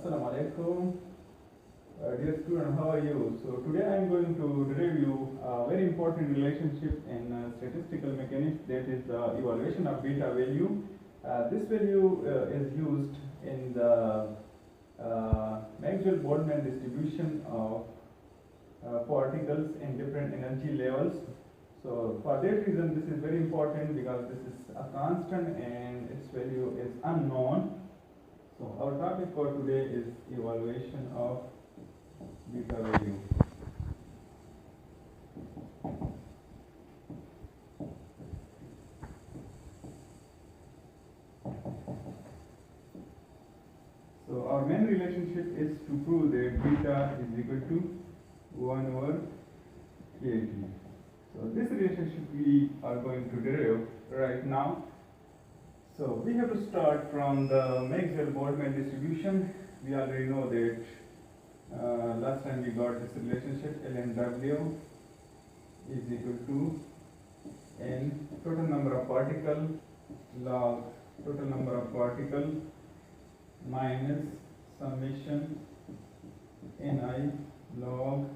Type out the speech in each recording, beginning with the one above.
Assalamu alaikum. Dear student, how are you? So today I am going to review a very important relationship in statistical mechanics, that is the evaluation of beta value. This value is used in the Maxwell-Boltzmann distribution of particles in different energy levels. So for that reason this is very important, because this is a constant and its value is unknown. So our topic for today is evaluation of beta value. So our main relationship is to prove that beta is equal to 1 over kT. So this relationship we are going to derive right now. So we have to start from the Maxwell-Boltzmann distribution. We already know that last time we got this relationship, ln is equal to n total number of particles log total number of particles minus summation ni log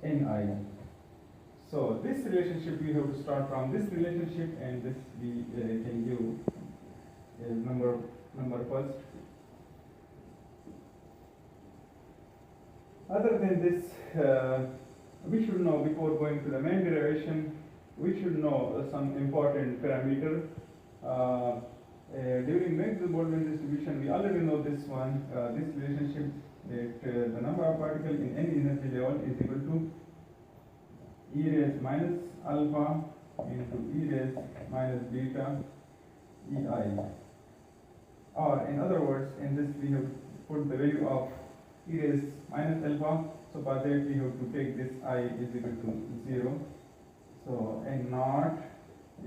ni. So this relationship we have to start from this relationship, and this we can give as number first. Other than this, we should know, before going to the main derivation, we should know some important parameter. During Maxwell-Boltzmann distribution, we already know this one, this relationship, that the number of particles in any energy level is equal to e raised minus alpha into e raised minus beta ei. Or in other words, in this we have put the value of e raised minus alpha. So for that we have to take this I is equal to 0. So n naught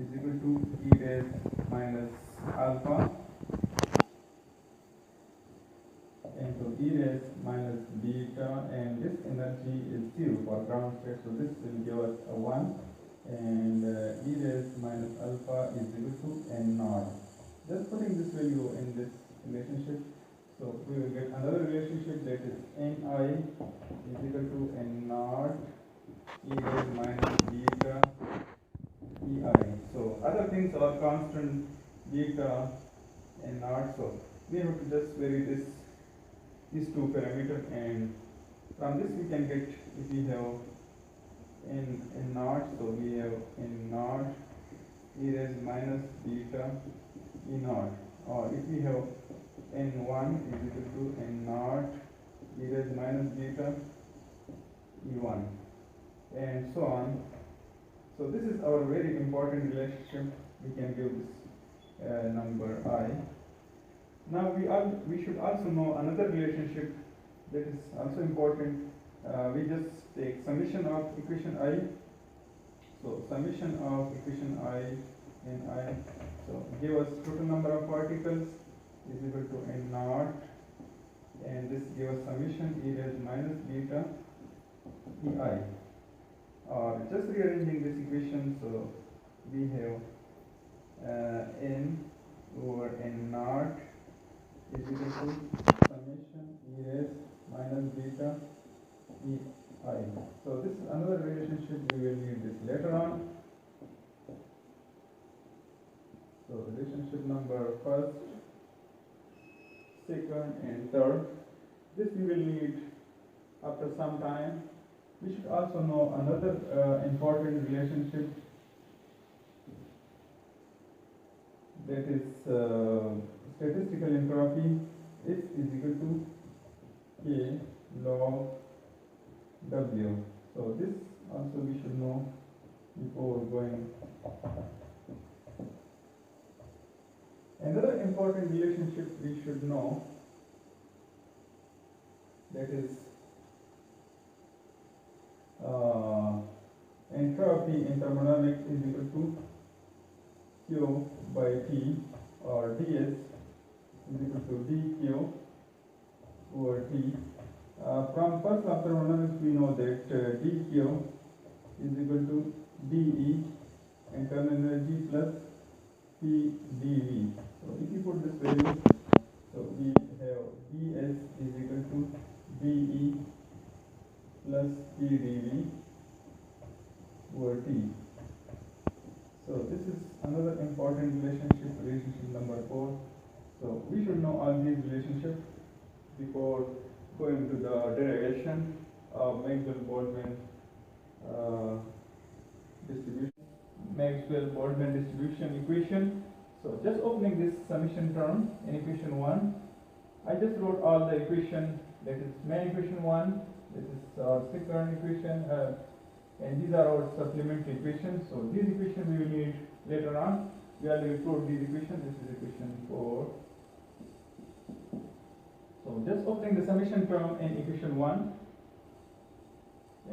is equal to e raised minus alpha into e raised minus beta, and this energy is 0 for ground state, so this will give us a 1, and e raised minus alpha is equal to n naught. Just putting this value in this relationship, so we will get another relationship, that is ni is equal to n naught e raised minus beta ei. So other things are constant, beta and naught, so we have to just vary these two parameters, and from this we can get, if we have n naught, so we have n naught e raised minus beta e naught, or if we have n1 is equal to n naught e raised minus beta e1, and so on. So this is our very important relationship. We can give this number I. Now we should also know another relationship that is also important. We just take summation of equation I. So summation of equation I and I. So give us total number of particles is equal to n naught, and this gives us summation e raised minus beta ei. Or just rearranging this equation, so we have n over n naught is equal to summation e raised minus beta ei. So this is another relationship, we will need this later on. So relationship number first, second and third, this we will need after some time. We should also know another important relationship, that is statistical entropy is equal to K log W. So this also we should know before going. Another important relationship we should know, that is entropy in thermodynamics is equal to Q by T, or ds is equal to dQ over T. From first law of thermodynamics we know that dQ is equal to dE, internal energy, plus P dV. So if you put this value, so we have ds is relationship number 4. So we should know all these relationships before going to the derivation of Maxwell-Boltzmann distribution. Maxwell-Boltzmann distribution equation. So just opening this summation term in equation 1, I just wrote all the equation. That is main equation 1, this is our second equation, and these are our supplementary equations. So these equations we will need later on. We already proved these equations. This is equation 4. So just opening the summation term in equation 1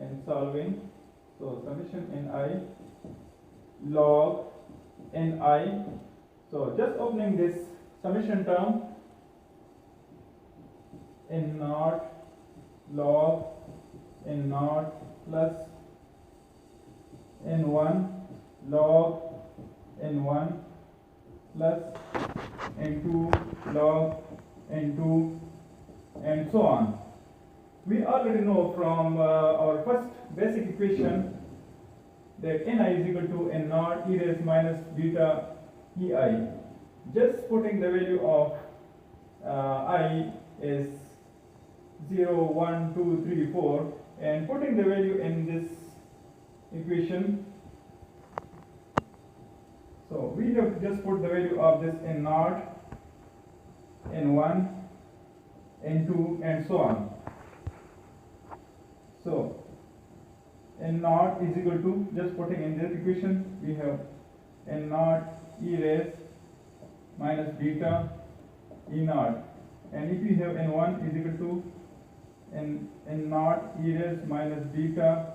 and solving. So summation Ni log Ni. So just opening this summation term N naught log N naught plus N1 log N1 plus N2 log N2 and so on. We already know from our first basic equation that Ni is equal to N naught e raised minus beta Ei. Just putting the value of I is 0, 1, 2, 3, 4 and putting the value in this equation. So we have just put the value of this N naught, N1, N2 and so on. So N naught is equal to, just putting in this equation, we have N naught e raised minus beta E naught, and if we have N1 is equal to N naught e raised minus beta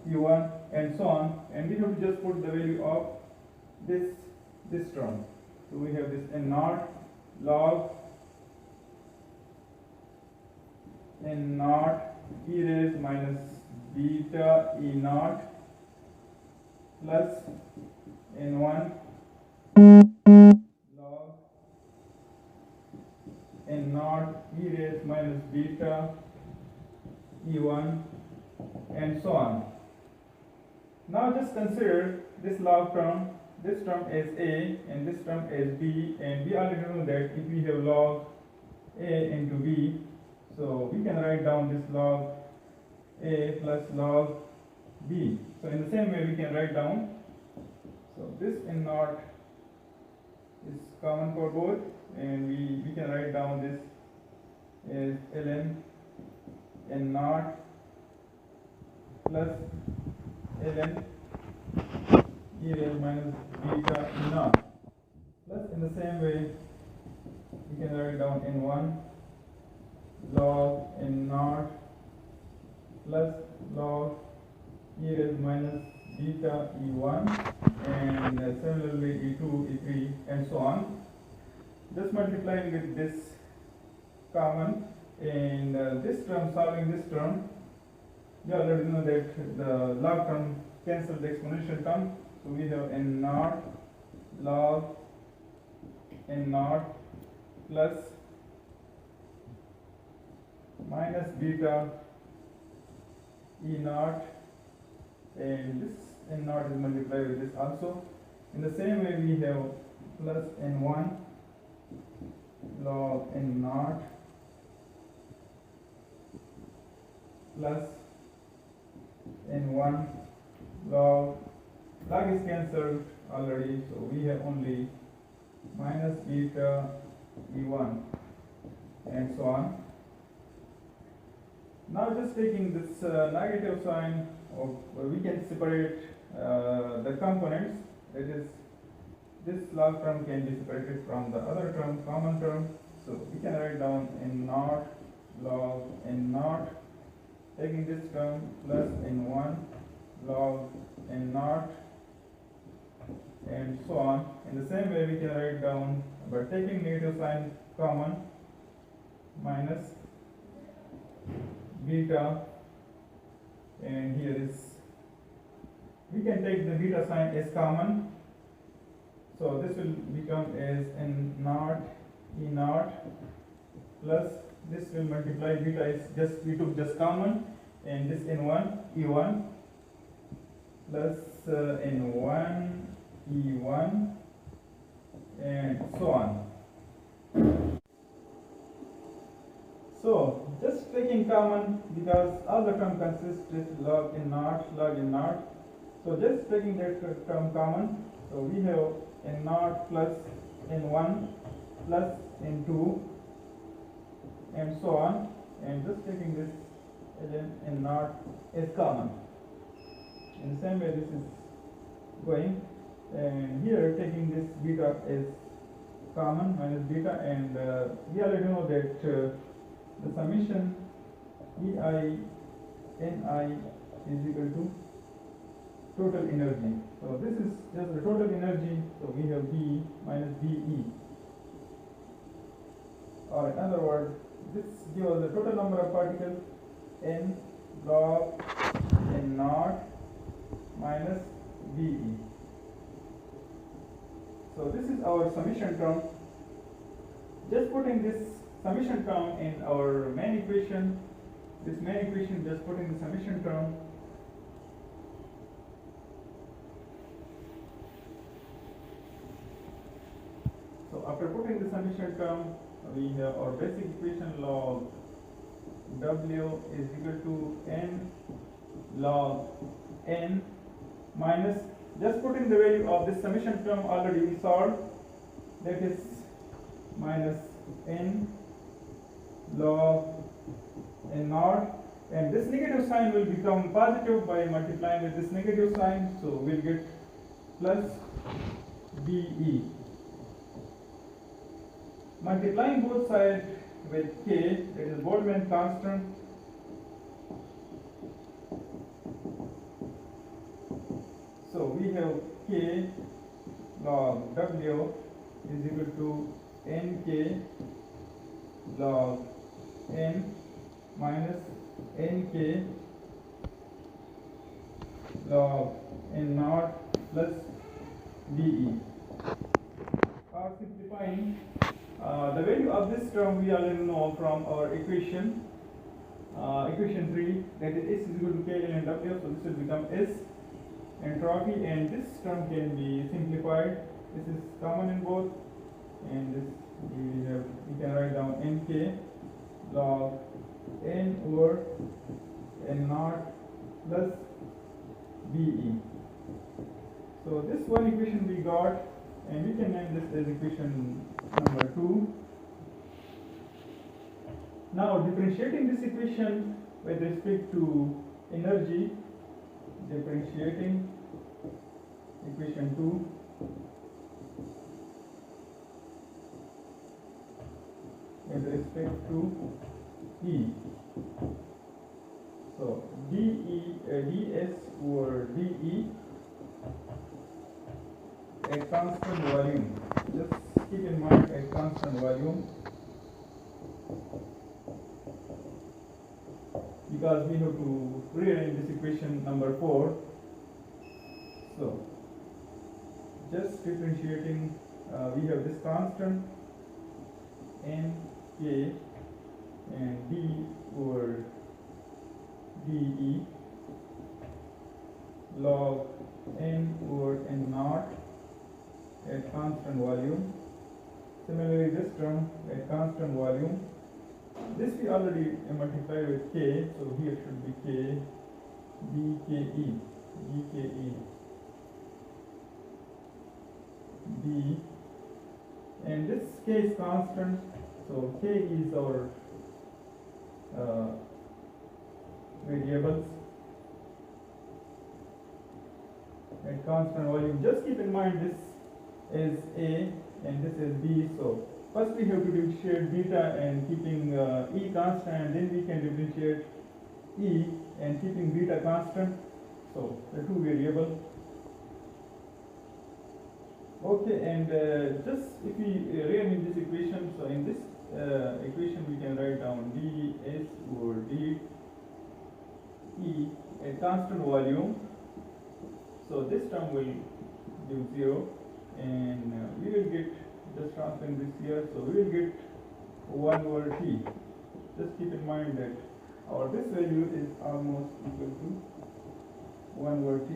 E1 and so on, and we have to just put the value of this term. So we have this N naught log N naught e raised minus beta E naught plus N1 log N naught e raised minus beta E1 and so on. Now just consider this log term. This term is A and this term is B, and we already know that if we have log A into B, so we can write down this log A plus log B. So in the same way we can write down, so this N naught is common for both, and we can write down this as ln N naught plus ln e raised minus beta E naught, plus in the same way we can write down N1 log N naught plus log e raised minus beta E1, and similarly E2, E3 and so on. Just multiplying with this common, and this term, solving this term, you already know that the log term cancels the exponential term. So we have N naught log N naught plus minus beta E naught, and this N naught is multiplied with this also. In the same way we have plus N1 log N naught plus N1 log is cancelled already, so we have only minus beta E1 and so on. Now just taking this negative sign, we can separate the components. That is, this log term can be separated from the other term, common term. So we can write down N naught log N naught, taking this term plus N1 log N naught and so on. In the same way we can write down, by taking negative sign common, minus beta, and here is, we can take the beta sign as common, so this will become as N naught E naught plus this will multiply, beta is just, we took just common, and this N1 E1 plus N1 E1 and so on. So just taking common, because all the term consists is log n naught, log n naught. So just taking that term common, so we have n naught plus n1 plus n2 and so on, and just taking this ln n naught as common. In the same way this is going, and here taking this beta as common minus beta, and we already know that the summation ei ni is equal to total energy. So this is just the total energy, so we have B minus BE, or in other words, this gives us the total number of particles n log n naught minus BE. So this is our summation term. Just putting this summation term in our main equation, this main equation, just putting the summation term. So after putting the summation term, we have our basic equation log W is equal to n log n minus, just putting the value of this summation term already we solved, that is minus n log n naught, and this negative sign will become positive by multiplying with this negative sign, so we'll get plus BE. Multiplying both sides with k, that is Boltzmann constant, so we have k log W is equal to nk log n minus nk log n naught plus BE. Or simplifying, the value of this term we already know from our equation, equation 3, that is S is equal to K ln W, so this will become S entropy, and this term can be simplified. This is common in both, and this we can write down nk log n over n naught plus BE. So this one equation we got, and we can name this as equation number 2. Now differentiating this equation with respect to energy, differentiating equation 2 with respect to E. So ds over dE at constant volume. Just keep in mind at constant volume, because we have to rearrange this equation number 4. So just differentiating, we have this constant n k and d over dE log n over n naught at constant volume. Similarly, this term at constant volume, this we already multiplied with k, so here should be k dke d, and this k is constant, so k is our variables at constant volume. Just keep in mind this is A and this is B. So first we have to differentiate beta and keeping E constant, and then we can differentiate E and keeping beta constant. So the two variables. Okay, and just if we rearrange this equation, so in this equation we can write down ds over d E at constant volume. So this term will give 0, and we will get, just transferring this here, so we will get 1 over t. Just keep in mind that our this value is almost equal to 1 over t.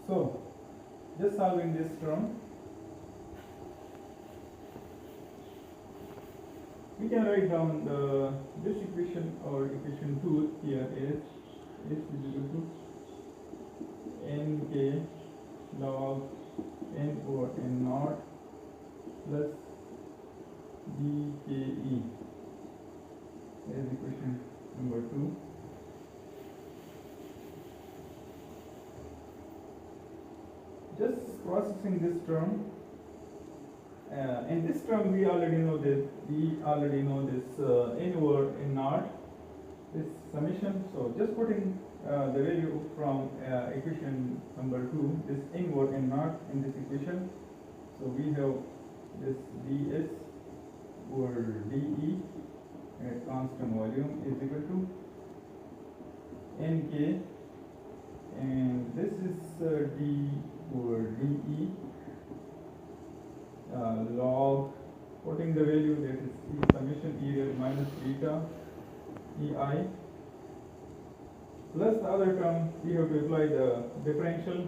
So just solving this term, we can write down this equation, or equation 2 here is equal to nk log n over n naught plus dke is equation number 2. Just processing this term. In this term we already know this n over n naught, this summation. So just putting the value from equation number 2, this n over n naught in this equation. So we have this ds over de at constant volume is equal to nk, and this is d over de log, putting the value, that is the summation e raised minus beta ei, plus the other term we have to apply the differential.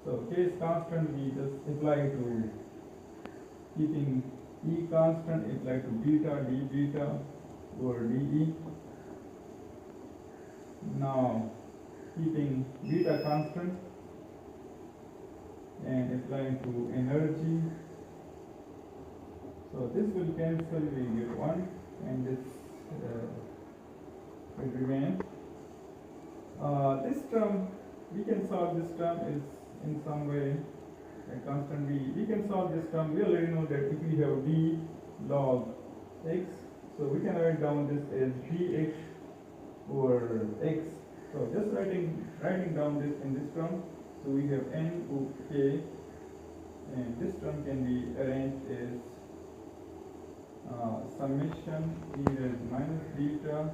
So k is constant, we just apply to keeping e constant, apply to beta d beta over de. Now keeping beta constant and applying to energy. So this will cancel, we get 1, and this will remain. This term, we can solve this term is in some way a constant b. We can solve this term. We already know that if we have d log x, so we can write down this as dx over x. So just writing down this in this term. So we have n over k, and this term can be arranged as summation e raised minus beta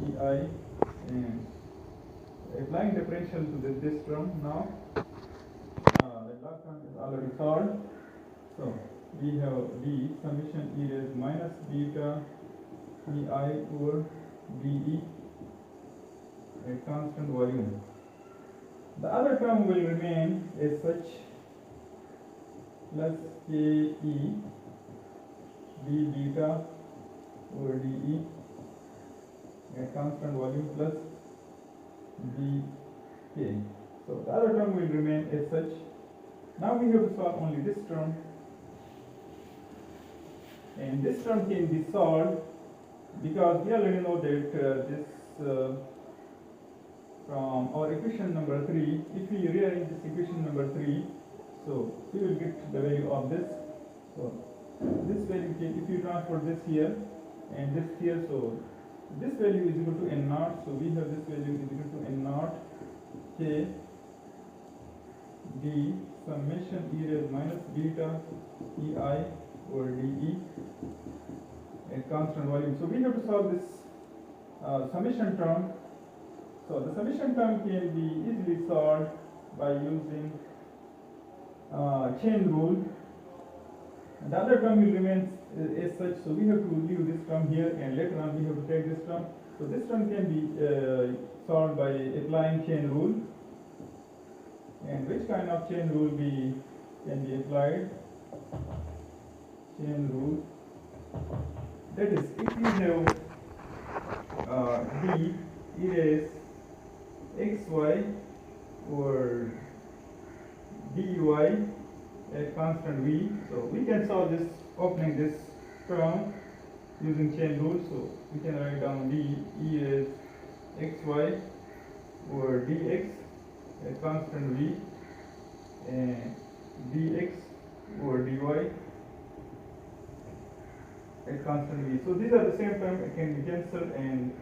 ei, and applying differential to this term now. The log term is already solved. So we have d summation e raised minus beta ei over de at constant volume. The other term will remain as such, plus ke d beta over de at constant volume plus dk. So the other term will remain as such. Now we have to solve only this term, and this term can be solved because we already know that this from our equation number 3, if we rearrange this equation number 3, so we will get the value of this. So this value can, if you transfer this here and this here, so this value is equal to n naught. So we have this value is equal to n naught k d summation e raised minus beta ei over de at constant volume. So we have to solve this summation term. So the summation term can be easily solved by using chain rule. And the other term will remain as such. So we have to leave this term here, and later on we have to take this term. So this term can be solved by applying chain rule. And which kind of chain rule can be applied? Chain rule. That is, if we have d e raised xy over dy at constant v, so we can solve this opening this term using chain rule. So we can write down d e raised xy over dx at constant v and dx over dy at constant v. So these are the same term, it can be cancelled, and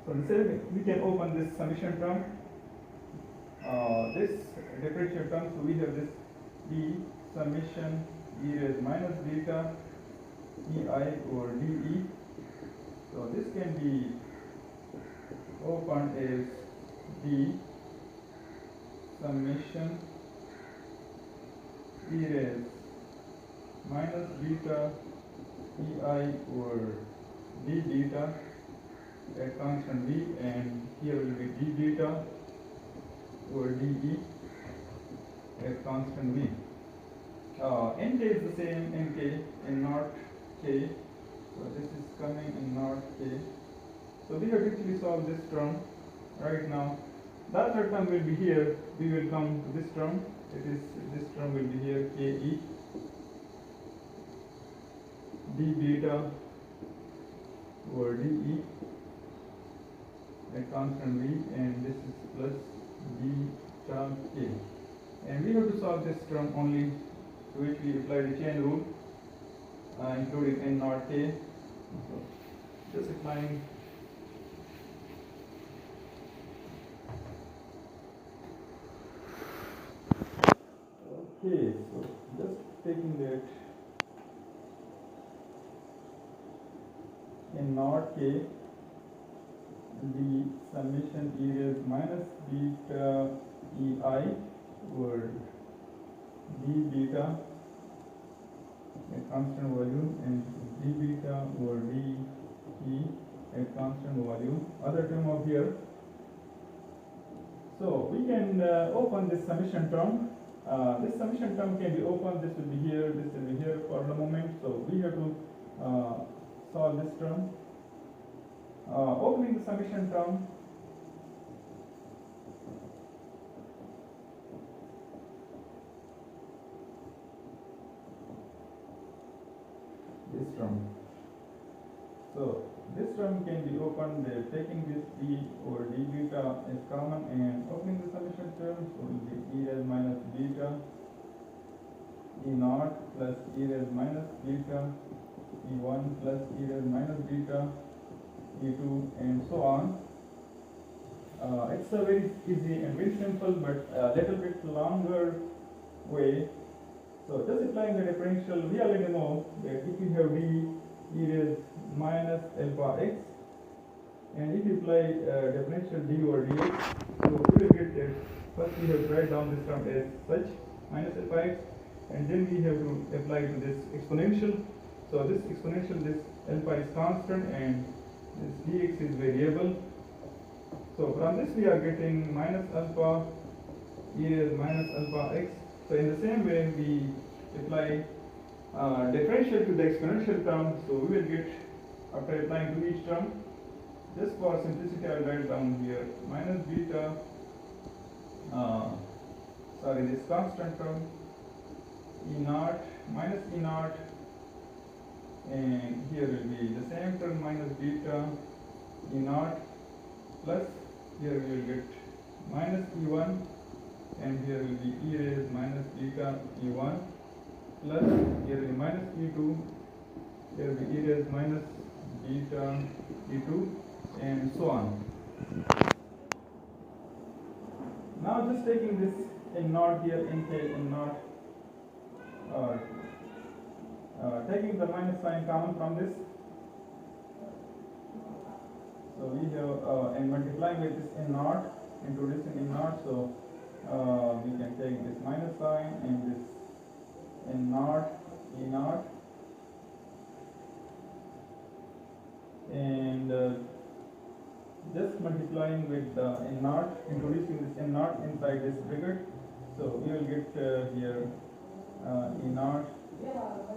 so the same we can open this summation term, this differential term. So we have this d summation e raised minus beta ei over de. So this can be opened as d summation e raised minus beta ei over d beta at constant v, and here will be d beta over de. at constant V. Nk is the same, Nk and not K. So this is coming and not K. So we have actually solved this term right now. The other term will be here. We will come to this term. It is this term will be here, Ke d beta over dE at constant V, and this is plus beta K. And we have to solve this term only, to which we apply the chain rule, including N naught K. So just applying okay, so just taking that N naught K, the summation E raised minus beta EI over d beta at constant volume, and d beta over dE at constant volume. Other term of here. So we can open this summation term. This summation term can be opened. This will be here. This will be here for the moment. So we have to solve this term. Opening the summation term. This term. So this term can be opened taking this d over d beta as common and opening the summation term. So it will be e raised minus beta e naught plus e raised minus beta e1 plus e raised minus beta e2 and so on. It's a very easy and very simple, but a little bit longer way. So just applying the differential, we already know that if you have d e raised minus alpha x, and if you apply differential d over dx, so we will get that first we have to write down this term as such, minus alpha x, and then we have to apply to this exponential. So this exponential, this alpha is constant and this dx is variable. So from this we are getting minus alpha e raised minus alpha x. So in the same way we apply differential to the exponential term. So we will get, after applying to each term, just for simplicity I will write down here minus beta, this constant term e naught minus e naught, and here will be the same term minus beta e naught plus here we will get minus e1, and here will be e raised minus beta e1 plus here will be minus e2, here will be e raised minus beta e2 and so on. Now just taking this n naught here, nk n naught, taking the minus sign common from this. So we have and multiplying with this n naught, introducing n naught, so we can take this minus sign and this n naught, e naught, and just multiplying with the n naught, introducing this n naught inside this bracket. So we will get here e naught,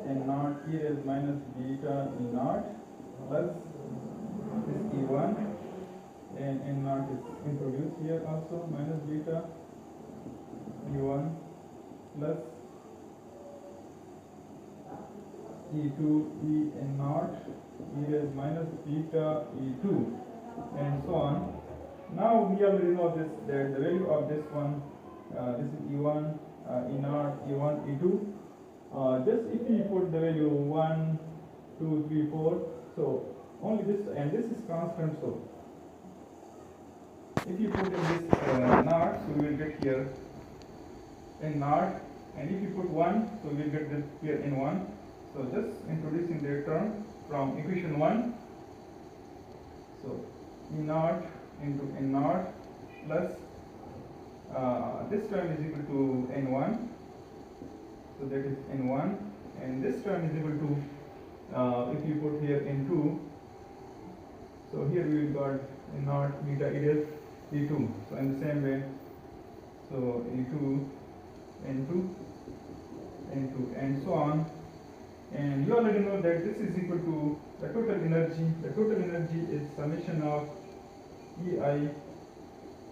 n naught e raised minus beta e naught plus this e1, and n naught is introduced here also, minus beta e1 plus e2 e n naught e raised minus beta e2 and so on. Now we already know this, that the value of this one, this is e1, e naught, e1, e2. Just if we put the value 1, 2, 3, 4, so only this, and this is constant. So if you put in this naught, so we will get here n naught, and if you put 1, so we will get this here n1. So just introducing the term from equation 1. So e naught into n naught plus this term is equal to n1. So that is n1, and this term is equal to if you put here n2. So here we got n naught beta e raised e2. So in the same way, so e2 N2, N2, and so on. And you already know that this is equal to the total energy. The total energy is summation of EI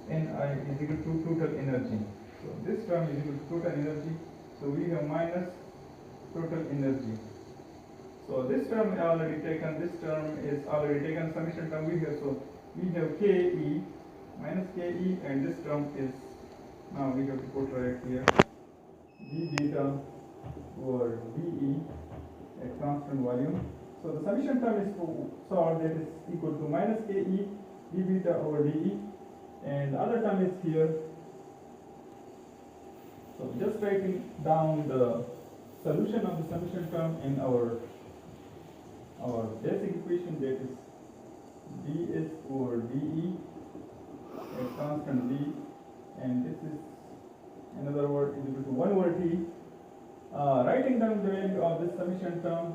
Ni is equal to total energy. So this term is equal to total energy. So we have minus total energy. So this term already taken. This term is already taken. Summation term we have. So we have Ke minus Ke, and this term is now we have to put right here d beta over dE at constant volume. So the summation term is solved, that is equal to minus Ke d beta over dE, and the other term is here. So just writing down the solution of the summation term in our basic equation, that is ds over dE at constant v, and this is another word is equal to 1 over t. Writing down the value of this summation term,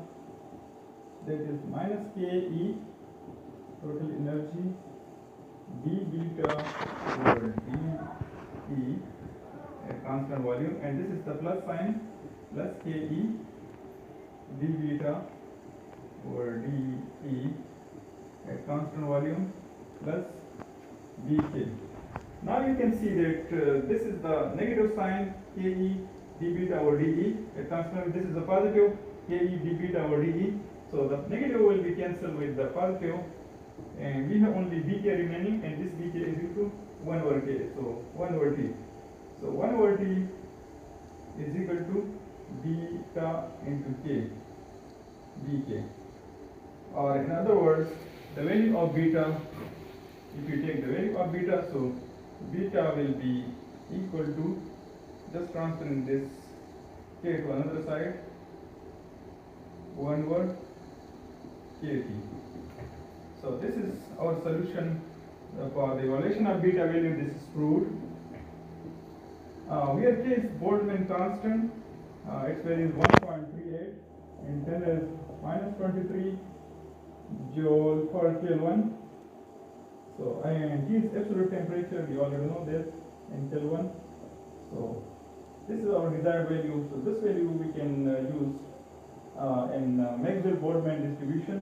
that is minus Ke total energy d beta over dE at constant volume, and this is the plus sign, plus Ke d beta over dE at constant volume plus Vk. Now you can see that this is the negative sign Ke d beta over dE at constant. This is the positive Ke d beta over dE. So the negative will be cancelled with the positive, and we have only Vk remaining, and this Vk is equal to 1 over K. So 1 over T. So 1 over T is equal to beta into K, Vk. Or in other words, the value of beta, if you take the value of beta, so beta will be equal to, just transferring this K to another side, 1 over Kt. So this is our solution for the evaluation of beta value. This is proved. Where K is Boltzmann constant, its value is 1.38, and 10 is minus 23 joule per Kelvin. So, and T is absolute temperature, we already know this, in Kelvin. So this is our desired value. So this value we can use in Maxwell-Boltzmann distribution.